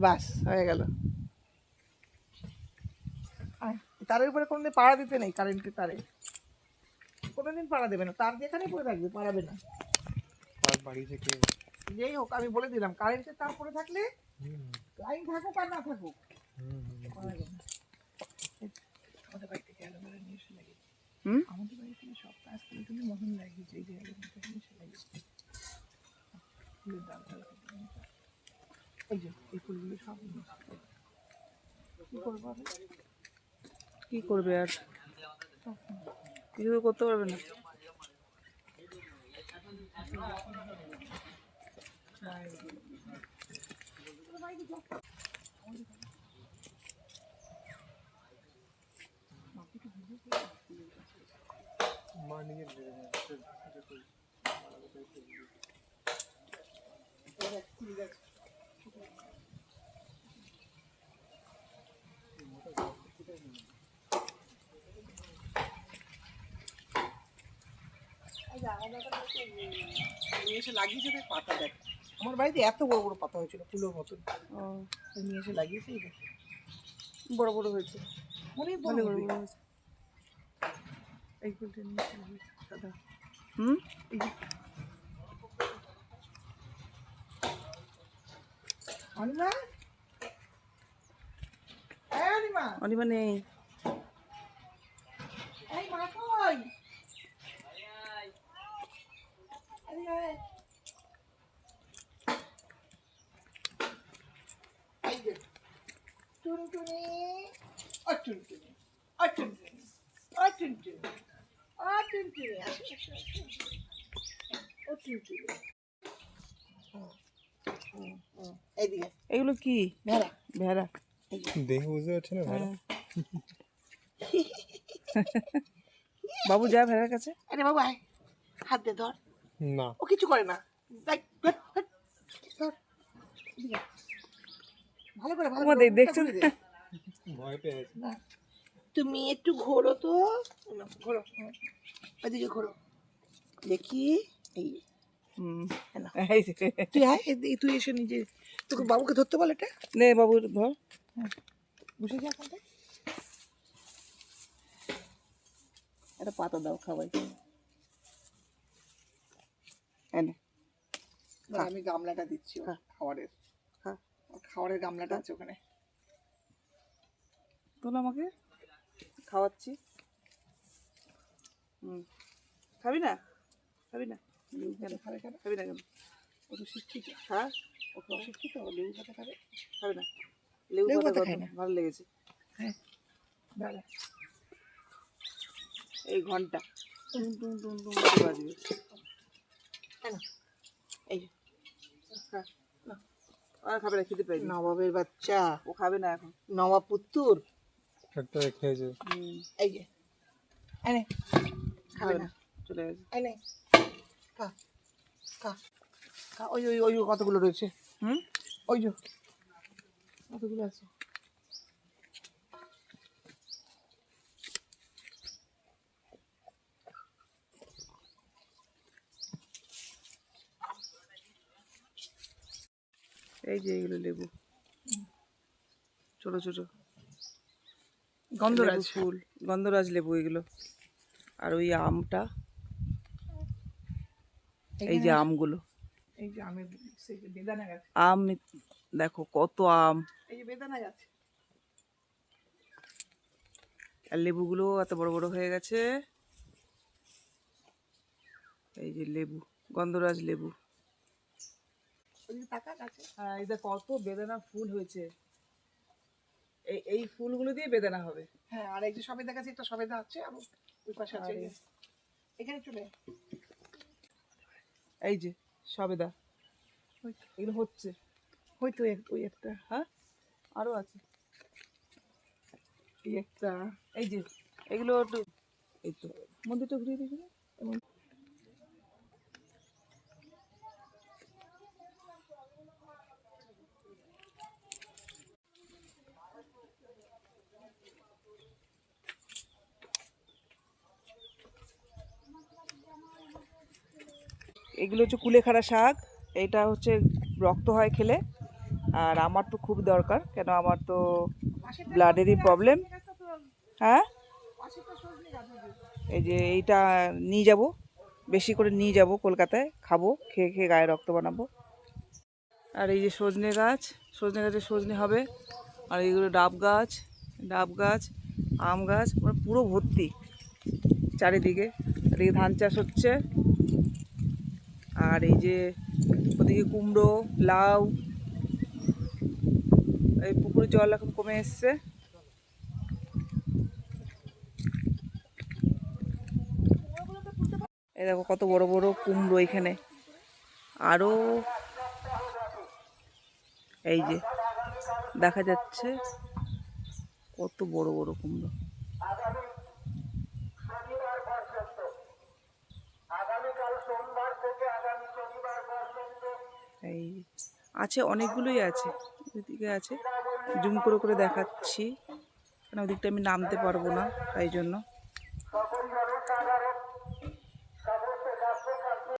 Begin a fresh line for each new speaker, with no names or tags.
বাস হয়ে গেল। তারের উপরে কোনোদিন পাড়া দিতে নেই, কারেন্টের তারে কোনোদিন পাড়া দেবে না, তার যেখানে পড়ে থাকবে পাড়াবে না।
বাড়ি থেকে
যেই হোক আমি বলে দিলাম, কারেন্টের তার পড়ে থাকলে লাইন থাকুক আর না থাকুক পাড়াবে না। আমাদের বাড়ি থেকে অ্যালোভেরা নিয়ে এসে লাগিয়েছি। আমাদের বাড়ি থেকে সব কাজ করে তুমি মতন লাগিয়েছে, এই যে অ্যালোভেরাটা নিয়ে এসে লাগিয়েছি। ফুলের ডাল ডাল এই যে এই ফুলগুলো সব কি করবো আমি?
কি করবে আর, কিছু করতে পারবে না।
মা নিজে
নিয়ে এসে লাগিয়েছে, তাই পাতা দেখ। আমার বাড়িতে এত বড় বড় পাতা হয়েছিল ফুলের মতন, নিয়ে এসে লাগিয়েছে। এই দেখ
বড় বড় হয়েছে,
অনেক বড় বড় হয়েছে। এই ফুলটা নিয়ে এসে লাগিয়েছে দাদা। এই যে অনিমা, অনিমা,
অনিমা নেই।
এই মা কই? এই যে টুনটুনি, ও টুনটুনি, ও টুনটুনি, ও টুনটুনি, ও টুনটুনি, আসো আসো আসো, ও টুনটুনি। এইদিকে
এগুলো কি?
ভেড়া।
ভেড়া।
দেখে বুঝতে পারছি না ভাড়া।
বাবু যা ভেড়ার কাছে।
আরে বাবা আয়, হাত দে, ধর।
না
ও কিছু করে না, দেখ, ধর, ধর, ধর। এদিকে আয়। ভালো করে ভালো করে
দেখছেন
মুখটা ঘুরিয়ে দে।
ভয় পেয়ে গেছি।
না, তুমি একটু ঘোরো তো, না, ঘোরো, ওইদিকে ঘোরো দেখি। এই না,
এই যে,
তুই আয়, তুই এসে নিজে, তোকে বাবুকে ধরতে বল এটা।
নে বাবু ধর।
বসে যা ওখানটা।
একটা পাতা দাও খাওয়াই।
এনে আমি গামলাটা দিচ্ছি ওর খাবারের।
খা।
খাবারের গামলাটা আছে ওখানে।
তোলো আমাকে, খাওয়াচ্ছি। খাবি না? খাবি না?
কেন খাবে কেন?
খাবি না কেন?
ও তো শিক্ষিত।
হ্যাঁ,
ওকে অশিক্ষিত, লেবু পাতা খাবে।
খাবি না? লেবু
লেবু
পাতা
পাতা
কত
খায় না।
ভালো লেগেছে।
হ্যাঁ দাঁড়া,
এই ঘন্টা টুন টুন টুন টুন করে বাজবে।
কেন? এই যে,
খা। আর খাবে না, খেতে পাইনি।
নবাবের বাচ্চা,
ও খাবে না এখন।
নবাব পুত্তুর।
একটা খেয়েছে।
এই যে এনে,
খাবে না, চলে গেছে।
এনে খা, খা, খা। ওই ওই ওই কতগুলো রয়েছে, ওই যে কতগুলো আছে।
এই যে এগুলো লেবু, ছোট ছোট
গন্ধরাজ
ফুল, গন্ধরাজ লেবু এগুলো। আর ওই আমটা, এই যে আমগুলো,
এই যে আমের বেদানা গাছ।
আম দেখো কত আম।
এই যে বেদানা গাছ।
আর লেবুগুলো এত বড় বড় হয়ে গেছে। এই যে লেবু, গন্ধরাজ লেবু।
টাকা গাছে।
হ্যাঁ, এই দেখ কত বেদানা ফুল হয়েছে। এই ফুলগুলো দিয়ে বেদানা হবে।
হ্যাঁ, আর এই যে সবেদা গাছে একটা সবেদা আছে, আর ওই পাশে আছে। এখানে চলে
এই যে সবেদা, এগুলো হচ্ছে।
হয়তো ওই একটা,
হ্যাঁ, আরো আছে।
এই একটা,
এই যে এগুলো একটু, এই তো মন্দিরটা ঘুরিয়ে দেখি। এগুলো হচ্ছে কুলেখাড়া শাক। এটা হচ্ছে রক্ত হয় খেলে, আর আমার তো খুব দরকার, কেন আমার তো ব্লাডেরই প্রবলেম। হ্যাঁ, এই যে এইটা নিয়ে যাব, বেশি করে নিয়ে যাব কলকাতায়, খাবো, খেয়ে খেয়ে গায়ে রক্ত বানাবো। আর এই যে সজনে গাছ, সজনে গাছে সজনে হবে। আর এইগুলো ডাব গাছ, আম গাছ, মানে পুরো ভর্তি চারিদিকে। এদিকে ধান চাষ হচ্ছে। আর এই যে ওদিকে কুমড়ো, লাউ। এই পুকুরে জল এখন কমে এসছে। এই দেখো কত বড় বড় কুমড়ো এখানে। আরো এই যে দেখা যাচ্ছে কত বড় বড় কুমড়ো। এই আছে, অনেকগুলোই আছে, ওইদিকে আছে, জুম করে করে দেখাচ্ছি, কারণ ওদিকটা আমি নামতে পারবো না, তাই জন্য।